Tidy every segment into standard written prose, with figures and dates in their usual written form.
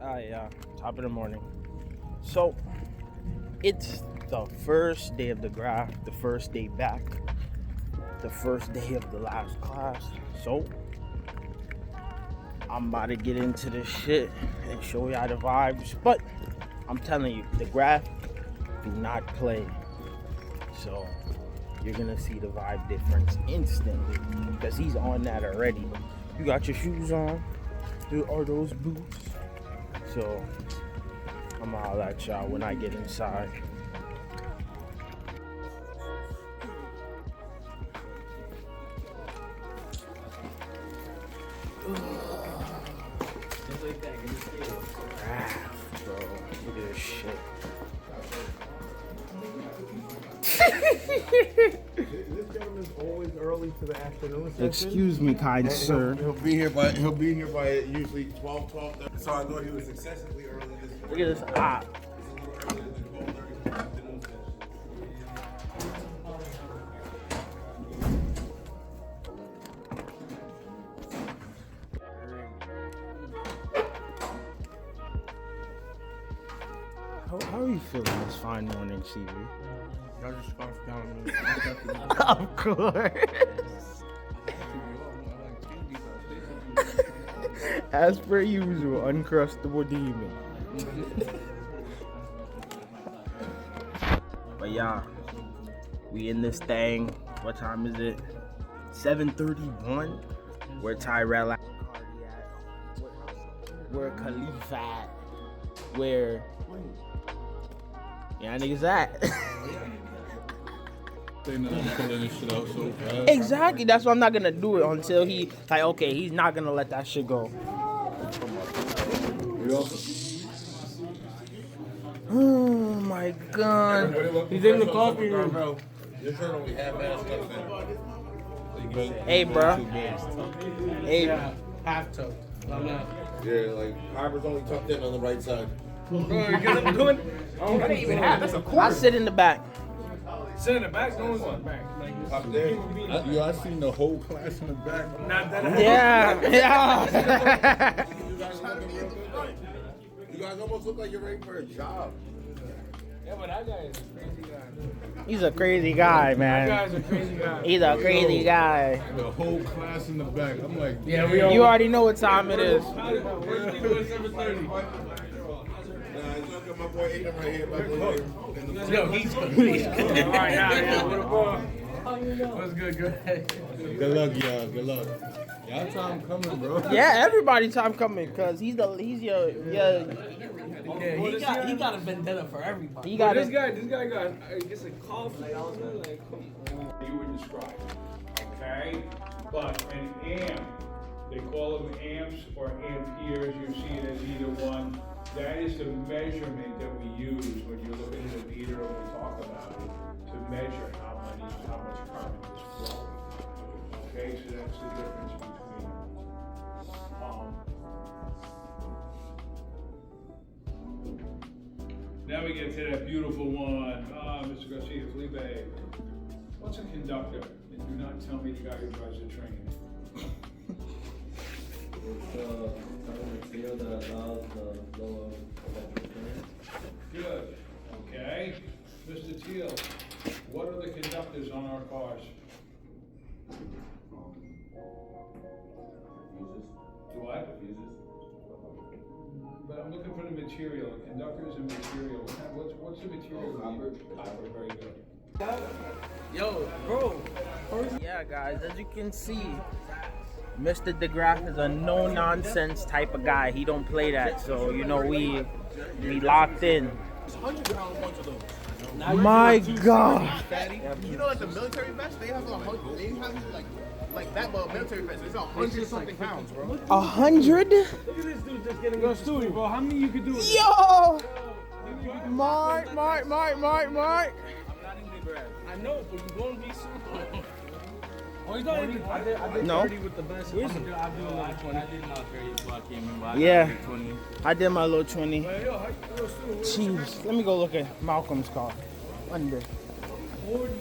Yeah, top of the morning. So, it's the first day of the graph, the first day back, the first day of the last class. So, I'm about to get into this shit and show y'all the vibes. But, I'm telling you, the graph do not play. So, you're gonna see the vibe difference instantly because he's on that already. You got your shoes on. There are those boots. So, I'm gonna holler at y'all when I get inside. Bro, look at this shit. This gentleman's always early to the afternoon session. Excuse me, kind sir. He'll be here by usually 12:30. So I thought he was excessively early this morning. Look at this op. How are you feeling this fine morning, CV? Y'all just scarf down. Of course. As per usual, uncrustable demon. But yeah, we in this thing. What time is it? 7:31. Where Tyrell at? Where Khalifa at? Where? Yeah, niggas at. They know I'm pulling this shit out so fast. Exactly. That's why I'm not gonna do it until he like. Okay, he's not gonna let that shit go. Oh my god. He's in the coffee room. Your shirt only half-ass tucked Hey, bro. Hey. Half toe. I'm not. Yeah, like Harbor's only tucked in on the right side. Bro, you get what I'm doing? I don't even have. That's a quarter. I sit in the back. Sit in the back. No one's in the back. Like, Up there. I seen the whole class in the back. Not that. Yeah. You guys almost look like you're ready for a job. Yeah, but that guy is a crazy guy. He's a crazy guy, man. That guy's a crazy guy. He's a crazy guy. The whole class in the back. I'm like, Yeah, you already know what time it is. Where's people at 7:30? Look at my boy Aiden right here. Yo, he's good. All right, now, what's good? Good luck, y'all. Good luck. Y'all time coming, bro. Yeah, everybody time coming because he's your Yeah, he got a vendetta for everybody. he got This it. guy got, I guess, a cough. Like, you would describe, okay? But an amp, they call them amps or amperes. You see it as either one. That is the measurement that we use when you're looking at a meter and we talk about it to measure how much current is flowing. Okay, so that's the difference between. Now we get to that beautiful one. Mr. Garcia, Felipe. What's a conductor? And do not tell me the guy who drives the train. It's a material that allows the flow of electric current. Good. Okay. Mr. Teal, what are the conductors on our cars? Fuses. Do what? Fuses. But I'm looking for the material. A conductor is a material. What's the material? Copper. Copper, very good. Yo, bro. Yeah, guys, as you can see, Mr. DeGraff is a no-nonsense type of guy. He don't play that, so you know we locked in. My God. You know, like the military vest, they have like that, but military vest, it's 100 something pounds, bro. 100? Look at this dude just getting a studio, bro. How many you could do? Yo! Mark. I'm not in the grad. I know, but you're going to be soon. Oh, you don't I did No. 30 with the best. Where's it? I did my 20. I did my 30, so I can't remember. Yeah. 20. I did my little 20. Yo, how you do a student? Jeez, let me go look at Malcolm's car. Under. 40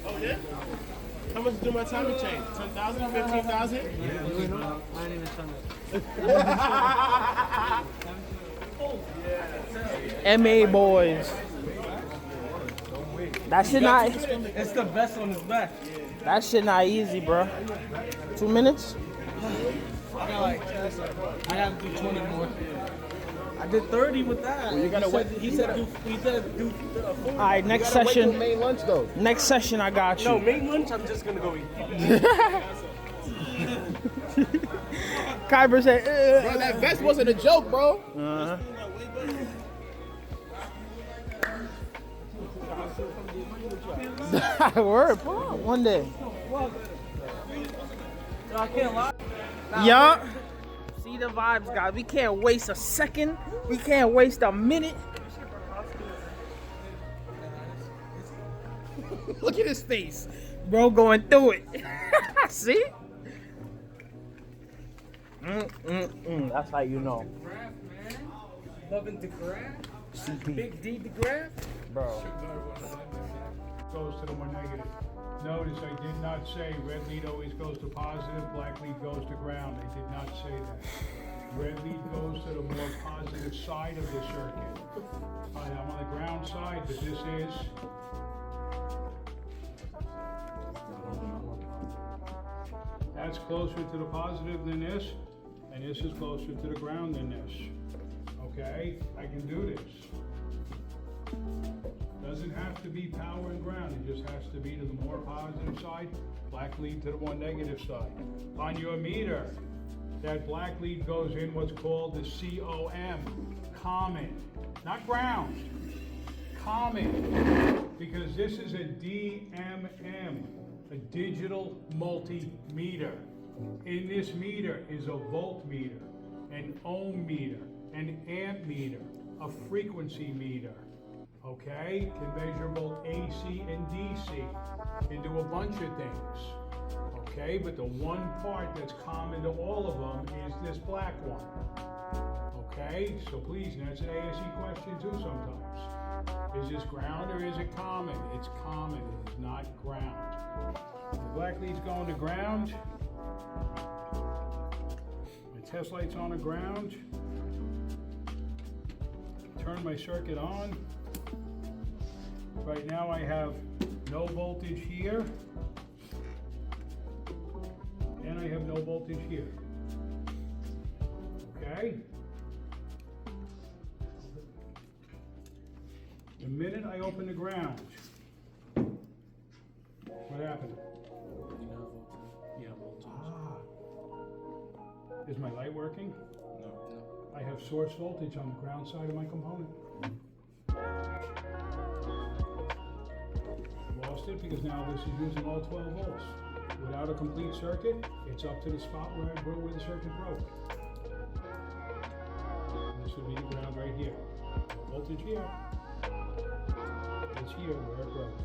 Oh, yeah? How much do my timing change? 10,000, 15,000? Yeah, I ain't even trying to. MA boys. That shit not. It's the best on his back. That shit not easy, bro. 2 minutes? I have to do 20 more. I did 30 with that. You gotta wait. He said do 4. All right, next Wait till session. main lunch though. Next session, I got you. No, main lunch, I'm just gonna go eat. Kyber said, Bro, that vest wasn't a joke, bro. Word, pull up one day. I can't lie. Yup. See the vibes, guys. We can't waste a second. We can't waste a minute. Look at his face. Bro going through it. See? That's how you know. Loving the graph. CP. Big D the graph. Bro. Goes to the more negative. Notice I did not say red lead always goes to positive, black lead goes to ground. I did not say that. Red lead goes to the more positive side of the circuit. I'm on the ground side, but this is. That's closer to the positive than this, and this is closer to the ground than this. Okay, I can do this. Doesn't have to be power and ground, it just has to be to the more positive side, black lead to the more negative side. On your meter, that black lead goes in what's called the COM, common, not ground, common, because this is a DMM, a digital multimeter. In this meter is a voltmeter, an ohm meter, an amp meter, a frequency meter. Okay, can measure both AC and DC, can do a bunch of things. Okay, but the one part that's common to all of them is this black one. Okay, so please, and that's an ASE question too sometimes. Is this ground or is it common? It's common, it is not ground. The black lead's going to ground. My test light's on the ground. Turn my circuit on. Right now I have no voltage here, and I have no voltage here. Okay? The minute I open the ground, what happened? Is my light working? No. I have source voltage on the ground side of my component. Lost it because now this is using all 12 volts. Without a complete circuit, it's up to the spot where the circuit broke. And this would be the ground right here. Voltage here. It's here where it broke.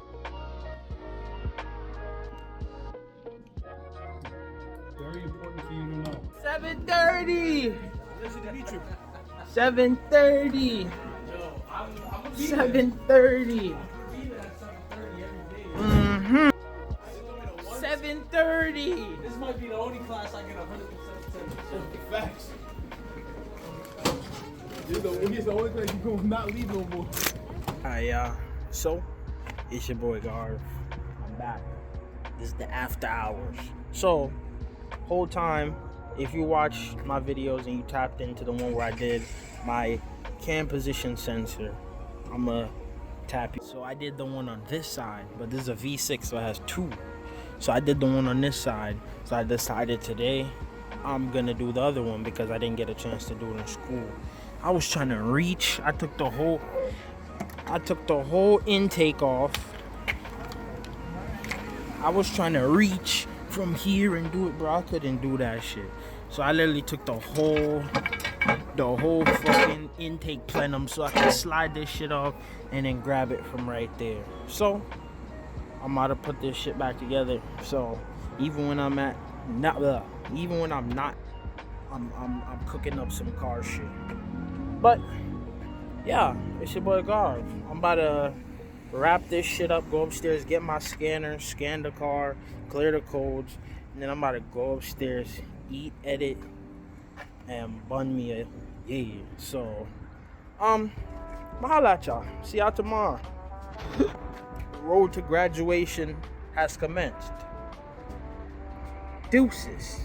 Very important for you to know. 7:30. Listen to Dimitri. 7:30. 7:30. 7:30. This might be the only class I get 100% Facts. He's the only thing you gonna not leave no more. Alright, y'all. So, it's your boy Garv. I'm back. This is the after hours. So, whole time, if you watch my videos and you tapped into the one where I did my cam position sensor, I'ma tap you. So I did the one on this side, but this is a V6, so it has two. So I did the one on this side. So I decided today I'm gonna do the other one because I didn't get a chance to do it in school. I was trying to reach. I took the whole intake off. I was trying to reach from here and do it, bro. I couldn't do that shit. So I literally took the whole fucking intake plenum so I could slide this shit off and then grab it from right there. So I'm about to put this shit back together. So even when I'm cooking up some car shit. But yeah, it's your boy Garv. I'm about to wrap this shit up, go upstairs, get my scanner, scan the car, clear the codes, and then I'm about to go upstairs, eat, edit, and bun me a yeah. So Mahalo at y'all. See y'all tomorrow. The road to graduation has commenced. Deuces.